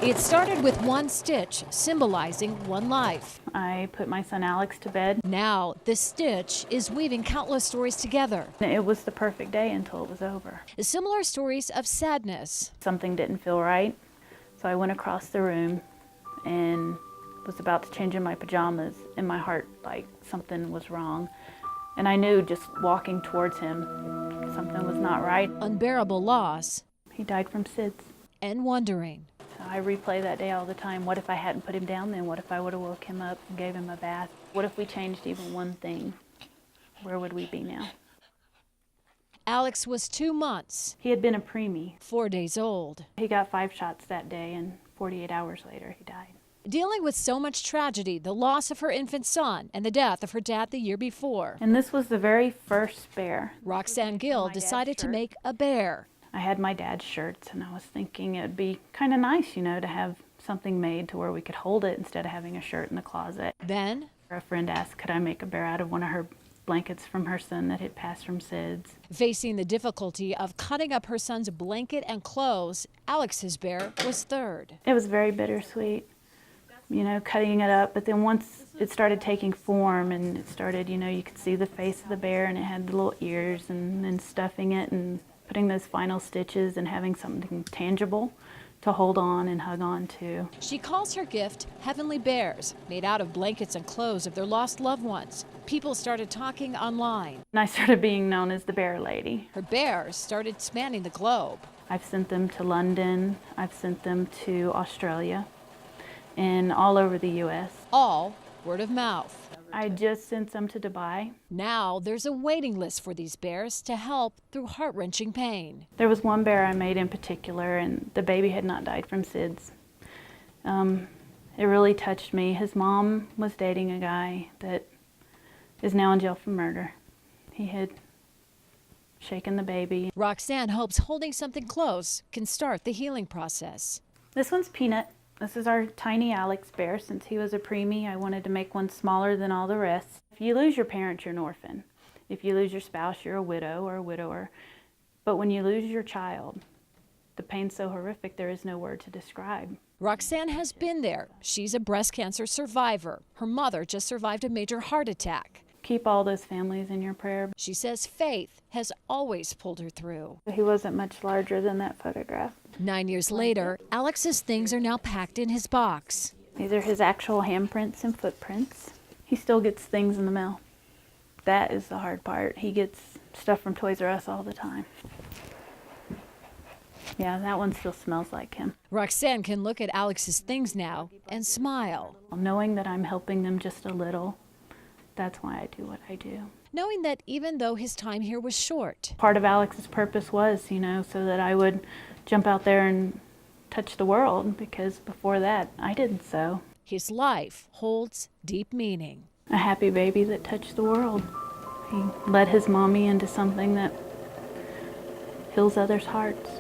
It started with one stitch, symbolizing one life. I put my son Alex to bed. Now, the stitch is weaving countless stories together. It was the perfect day until it was over. Similar stories of sadness. Something didn't feel right, so I went across the room and was about to change in my pajamas. In my heart, like something was wrong. And I knew just walking towards him, something was not right. Unbearable loss. He died from SIDS. And wondering. So I replay that day all the time. What if I hadn't put him down then? What if I would have woke him up and gave him a bath? What if we changed even one thing? Where would we be now? Alex was 2 months. He had been a preemie. 4 days old. He got 5 shots that day, and 48 hours later, he died. Dealing with so much tragedy, the loss of her infant son and the death of her dad the year before. And this was the very first bear. Roxanne Gill decided to make a bear. I had my dad's shirts, and I was thinking it'd be kind of nice, you know, to have something made to where we could hold it instead of having a shirt in the closet. Then a friend asked, could I make a bear out of one of her blankets from her son that had passed from SIDS. Facing the difficulty of cutting up her son's blanket and clothes, Alex's bear was third. It was very bittersweet, you know, cutting it up, but then once it started taking form and it started, you know, you could see the face of the bear and it had the little ears, and then stuffing it and putting those final stitches and having something tangible to hold on and hug on to. She calls her gift Heavenly Bears, made out of blankets and clothes of their lost loved ones. People started talking online. And I started being known as the Bear Lady. Her bears started spanning the globe. I've sent them to London, I've sent them to Australia, and all over the U.S. All word of mouth. I just sent some to Dubai. Now there's a waiting list for these bears to help through heart-wrenching pain. There was one bear I made in particular, and the baby had not died from SIDS. It really touched me. His mom was dating a guy that is now in jail for murder. He had shaken the baby. Roxanne hopes holding something close can start the healing process. This one's Peanut. This is our tiny Alex bear. Since he was a preemie, I wanted to make one smaller than all the rest. If you lose your parents, you're an orphan. If you lose your spouse, you're a widow or a widower. But when you lose your child, the pain's so horrific there is no word to describe. Roxanne has been there. She's a breast cancer survivor. Her mother just survived a major heart attack. Keep all those families in your prayer. She says faith has always pulled her through. He wasn't much larger than that photograph. 9 years later, Alex's things are now packed in his box. These are his actual handprints and footprints. He still gets things in the mail. That is the hard part. He gets stuff from Toys R Us all the time. Yeah, that one still smells like him. Roxanne can look at Alex's things now and smile. Knowing that I'm helping them just a little, that's why I do what I do. Knowing that even though his time here was short. Part of Alex's purpose was, you know, so that I would jump out there and touch the world, because before that, I didn't so. His life holds deep meaning. A happy baby that touched the world. He led his mommy into something that heals others' hearts.